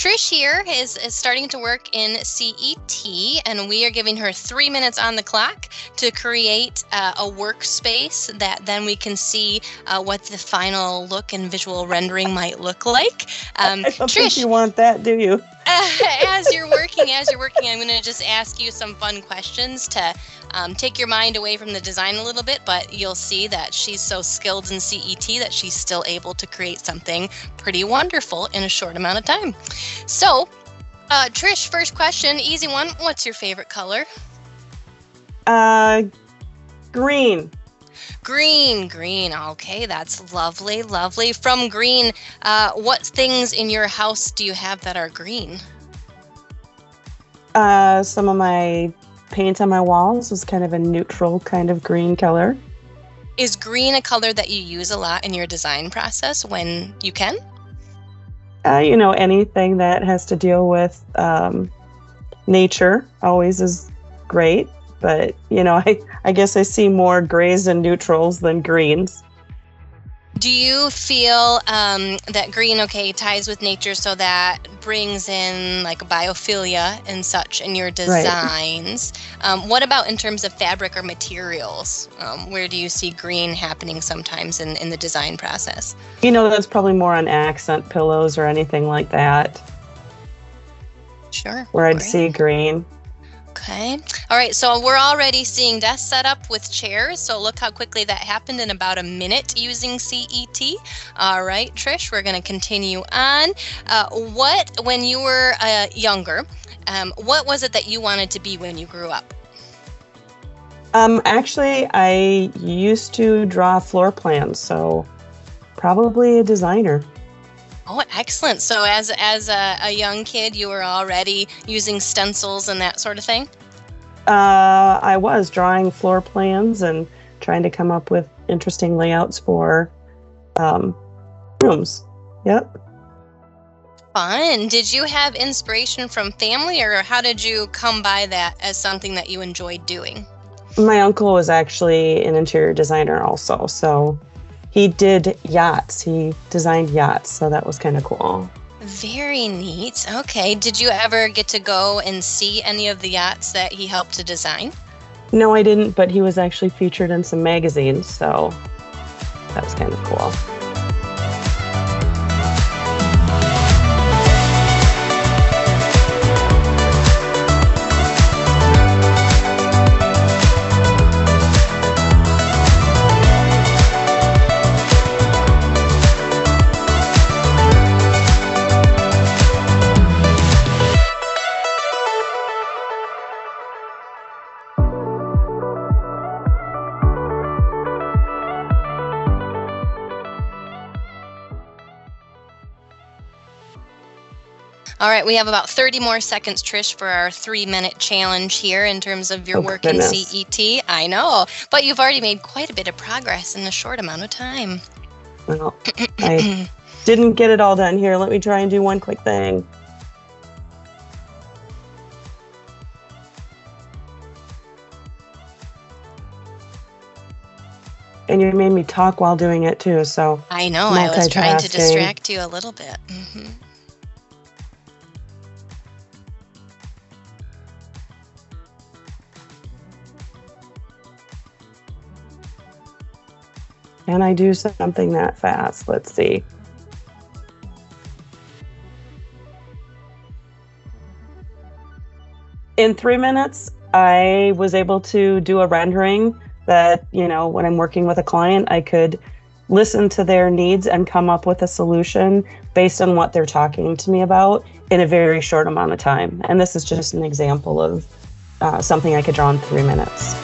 Trish here is starting to work in CET, and we are giving her 3 minutes on the clock to create a workspace that then we can see what the final look and visual rendering might look like. I don't think you want that, do you? As you're working, I'm going to just ask you some fun questions to take your mind away from the design a little bit, but you'll see that she's so skilled in CET that she's still able to create something pretty wonderful in a short amount of time. So, Trish, first question, easy one. What's your favorite color? Green. Green. Okay, that's lovely. From green, what things in your house do you have that are green? Some of my paint on my walls was kind of a neutral kind of green color. Is green a color that you use a lot in your design process when you can? Anything that has to deal with nature always is great. But, I guess I see more grays and neutrals than greens. Do you feel that green, ties with nature, so that brings in like biophilia and such in your designs? Right. What about in terms of fabric or materials? Where do you see green happening sometimes in the design process? That's probably more on accent pillows or anything like that. Sure. Where I'd see green. Okay. All right. So we're already seeing desk setup with chairs. So look how quickly that happened in about a minute using CET. All right, Trish, we're going to continue on. When you were younger, what was it that you wanted to be when you grew up? Actually, I used to draw floor plans, so probably a designer. Oh, excellent. So as a young kid, you were already using stencils and that sort of thing? I was drawing floor plans and trying to come up with interesting layouts for rooms. Yep. Fun. Did you have inspiration from family, or how did you come by that as something that you enjoyed doing? My uncle was actually an interior designer also, so he did yachts. He designed yachts, so that was kind of cool. Very neat. Okay. Did you ever get to go and see any of the yachts that he helped to design? No, I didn't, but he was actually featured in some magazines, so that was kind of cool. All right, we have about 30 more seconds, Trish, for our 3-minute challenge here in terms of your work in CET. I know, but you've already made quite a bit of progress in a short amount of time. Well, I didn't get it all done here. Let me try and do one quick thing. And you made me talk while doing it too, so I know, I was trying to distract you a little bit. Mm-hmm. Can I do something that fast? Let's see. In 3 minutes, I was able to do a rendering that, when I'm working with a client, I could listen to their needs and come up with a solution based on what they're talking to me about in a very short amount of time. And this is just an example of something I could draw in 3 minutes.